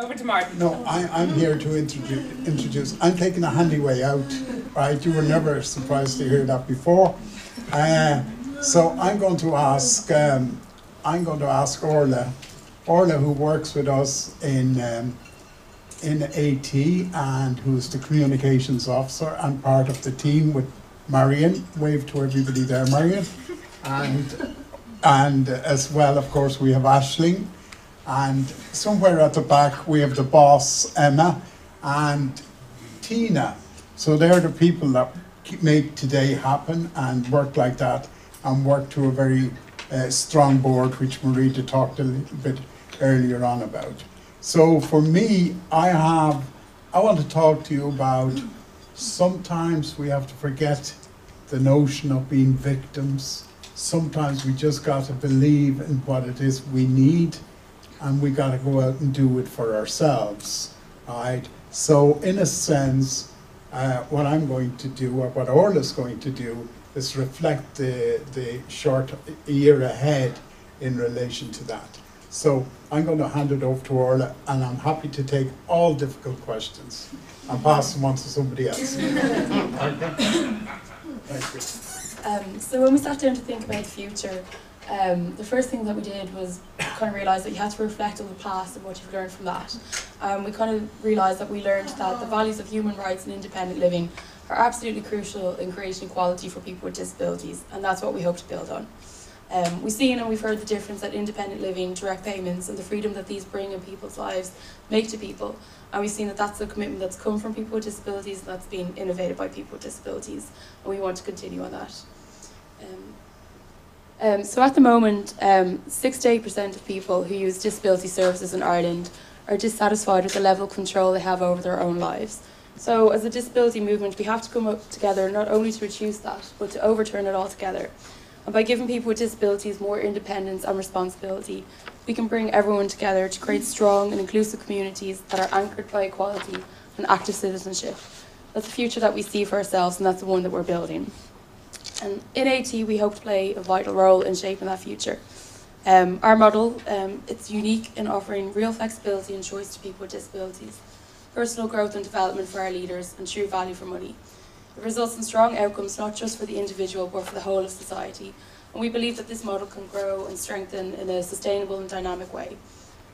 Over to Martin. No, I'm here to introduce. I'm taking a handy way out, right? You were never surprised to hear that before. So I'm going to ask Orla, who works with us in AT and who's the communications officer and part of the team with Marion. Wave to everybody there, Marion. And as well, of course, we have Aisling. And somewhere at the back, we have the boss, Emma, and Tina. So they're the people that make today happen and work like that and work to a very strong board, which Marita talked a little bit earlier on about. So for me, I want to talk to you about sometimes we have to forget the notion of being victims. Sometimes we just got to believe in what it is we need, and we got to go out and do it for ourselves, right? So in a sense, what I'm going to do, or what Orla's going to do, is reflect the short year ahead in relation to that. So I'm going to hand it over to Orla, and I'm happy to take all difficult questions and pass them on to somebody else. Thank you. So when we sat down to think about the future, the first thing that we did was kind of realise that you had to reflect on the past and what you've learned from that. We kind of realised that we learned that the values of human rights and independent living are absolutely crucial in creating equality for people with disabilities, and that's what we hope to build on. We've seen and we've heard the difference that independent living, direct payments and the freedom that these bring in people's lives make to people, and we've seen that that's a commitment that's come from people with disabilities and that's been innovated by people with disabilities, and we want to continue on that. So at the moment, 6 to 8% of people who use disability services in Ireland are dissatisfied with the level of control they have over their own lives. So as a disability movement, we have to come up together not only to reduce that, but to overturn it altogether. And by giving people with disabilities more independence and responsibility, we can bring everyone together to create strong and inclusive communities that are anchored by equality and active citizenship. That's the future that we see for ourselves, and that's the one that we're building. And in AT, we hope to play a vital role in shaping that future. Our model, it's unique in offering real flexibility and choice to people with disabilities, personal growth and development for our leaders, and true value for money. It results in strong outcomes not just for the individual but for the whole of society, and we believe that this model can grow and strengthen in a sustainable and dynamic way.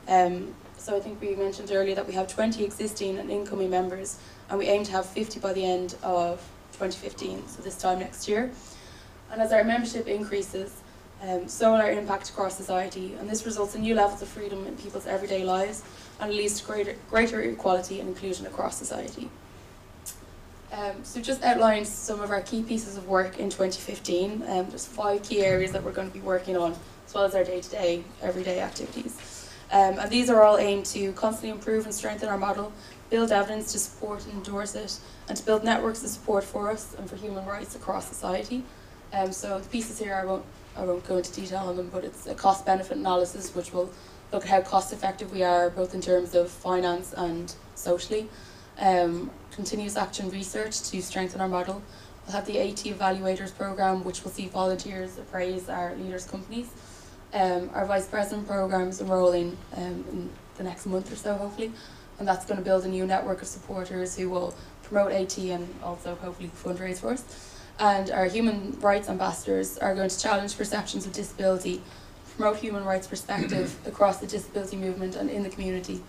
So I think we mentioned earlier that we have 20 existing and incoming members, and we aim to have 50 by the end of 2015, so this time next year. And as our membership increases, so will our impact across society, and this results in new levels of freedom in people's everyday lives and leads to greater equality and inclusion across society. So just outlined some of our key pieces of work in 2015. There's 5 key areas that we're going to be working on, as well as our day-to-day, everyday activities. And these are all aimed to constantly improve and strengthen our model, build evidence to support and endorse it, and to build networks of support for us and for human rights across society. So the pieces here, I won't go into detail on them, but it's a cost-benefit analysis which will look at how cost-effective we are, both in terms of finance and socially. Continuous action research to strengthen our model. We'll have the AT Evaluators Programme, which will see volunteers appraise our leaders' companies. Our Vice President Programme is enrolling in the next month or so, hopefully, and that's going to build a new network of supporters who will promote AT and also hopefully fundraise for us. And our Human Rights Ambassadors are going to challenge perceptions of disability, promote human rights perspective across the disability movement and in the community,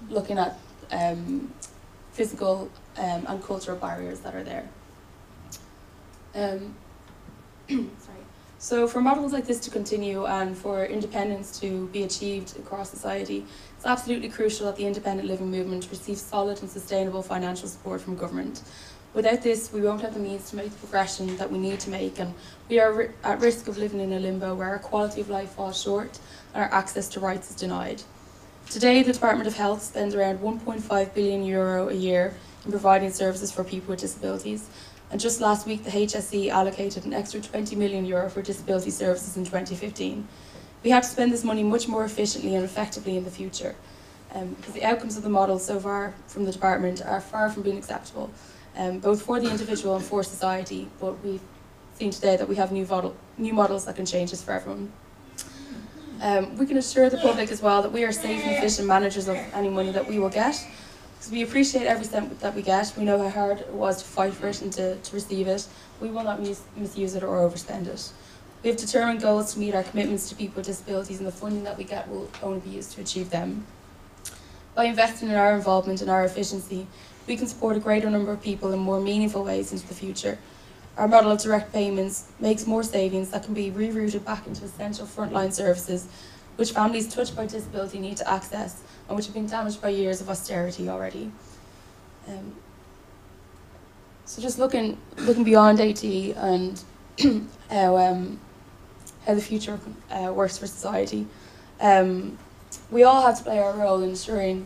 looking at physical and cultural barriers that are there. Sorry. So for models like this to continue and for independence to be achieved across society, it's absolutely crucial that the independent living movement receives solid and sustainable financial support from government. Without this, we won't have the means to make the progression that we need to make, and we are at risk of living in a limbo where our quality of life falls short and our access to rights is denied. Today, the Department of Health spends around €1.5 billion a year in providing services for people with disabilities, and just last week the HSE allocated an extra €20 million for disability services in 2015. We have to spend this money much more efficiently and effectively in the future, because the outcomes of the model so far from the department are far from being acceptable, both for the individual and for society, but we've seen today that we have new models that can change this for everyone. We can assure the public as well that we are safe and efficient managers of any money that we will get, because we appreciate every cent that we get. We know how hard it was to fight for it and to receive it. We will not misuse it or overspend it. We have determined goals to meet our commitments to people with disabilities, and the funding that we get will only be used to achieve them. By investing in our involvement and our efficiency, we can support a greater number of people in more meaningful ways into the future. Our model of direct payments makes more savings that can be rerouted back into essential frontline services, which families touched by disability need to access, and which have been damaged by years of austerity already. So just looking beyond AT and how the future works for society, we all have to play our role in ensuring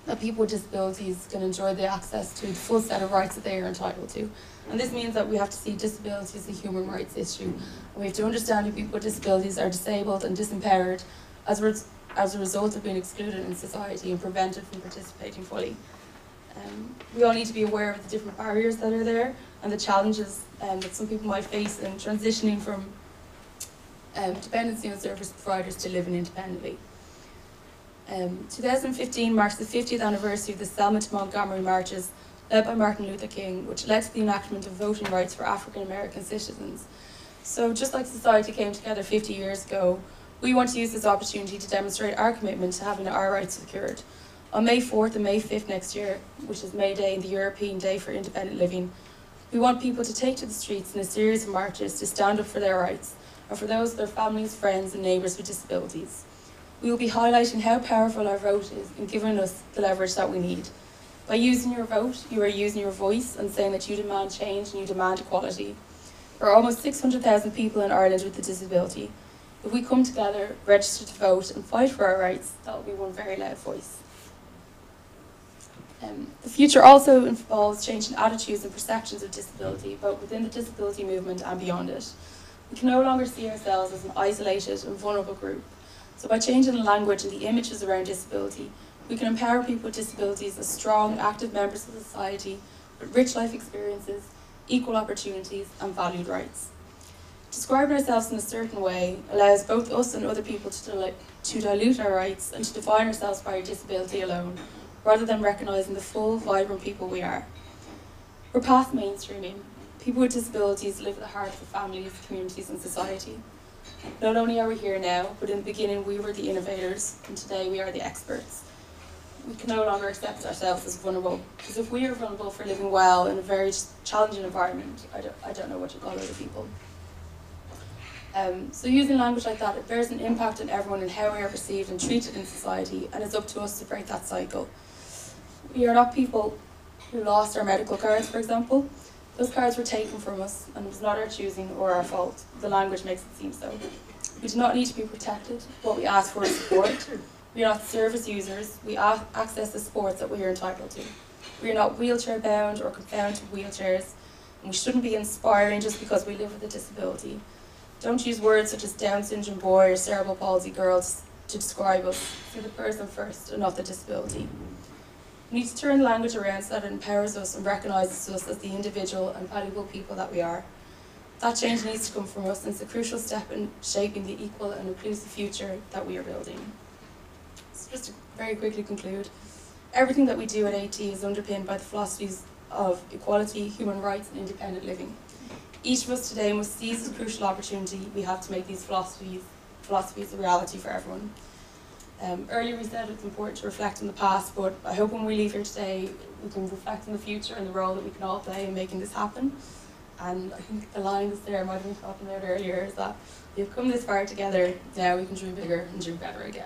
that people with disabilities can enjoy the access to the full set of rights that they are entitled to. And this means that we have to see disability as a human rights issue. And we have to understand that people with disabilities are disabled and disempowered as a result of being excluded in society and prevented from participating fully. We all need to be aware of the different barriers that are there and the challenges that some people might face in transitioning from dependency on service providers to living independently. 2015 marks the 50th anniversary of the Selma to Montgomery marches led by Martin Luther King, which led to the enactment of voting rights for African American citizens. So just like society came together 50 years ago, we want to use this opportunity to demonstrate our commitment to having our rights secured. On May 4th and May 5th next year, which is May Day and the European Day for Independent Living, we want people to take to the streets in a series of marches to stand up for their rights, and for those of their families, friends and neighbours with disabilities. We will be highlighting how powerful our vote is in giving us the leverage that we need. By using your vote, you are using your voice and saying that you demand change and you demand equality. There are almost 600,000 people in Ireland with a disability. If we come together, register to vote and fight for our rights, that will be one very loud voice. The future also involves changing attitudes and perceptions of disability, both within the disability movement and beyond it. We can no longer see ourselves as an isolated and vulnerable group. So by changing the language and the images around disability, we can empower people with disabilities as strong, active members of society with rich life experiences, equal opportunities and valued rights. Describing ourselves in a certain way allows both us and other people to dilute our rights and to define ourselves by our disability alone, rather than recognising the full, vibrant people we are. We're past mainstreaming. People with disabilities live at the heart of families, communities and society. Not only are we here now, but in the beginning we were the innovators, and today we are the experts. We can no longer accept ourselves as vulnerable, because if we are vulnerable for living well in a very challenging environment, I don't know what to call other people. So using language like that, it bears an impact on everyone and how we are perceived and treated in society, and it's up to us to break that cycle. We are not people who lost our medical cards, for example. Those cards were taken from us, and it was not our choosing or our fault. The language makes it seem so. We do not need to be protected. What we ask for is support. We are not service users. We access the supports that we are entitled to. We are not wheelchair bound or confined to wheelchairs, and we shouldn't be inspiring just because we live with a disability. Don't use words such as Down syndrome boy or cerebral palsy girl to describe us. See the person first and not the disability. We need to turn the language around so that it empowers us and recognises us as the individual and valuable people that we are. That change needs to come from us, and it's a crucial step in shaping the equal and inclusive future that we are building. So just to very quickly conclude, everything that we do at AT is underpinned by the philosophies of equality, human rights and independent living. Each of us today must seize the crucial opportunity we have to make these philosophies a reality for everyone. Earlier we said it's important to reflect on the past, but I hope when we leave here today we can reflect on the future and the role that we can all play in making this happen. And I think the line that's there, I might have been talking about earlier, is that we've come this far together, now we can dream bigger and dream better again.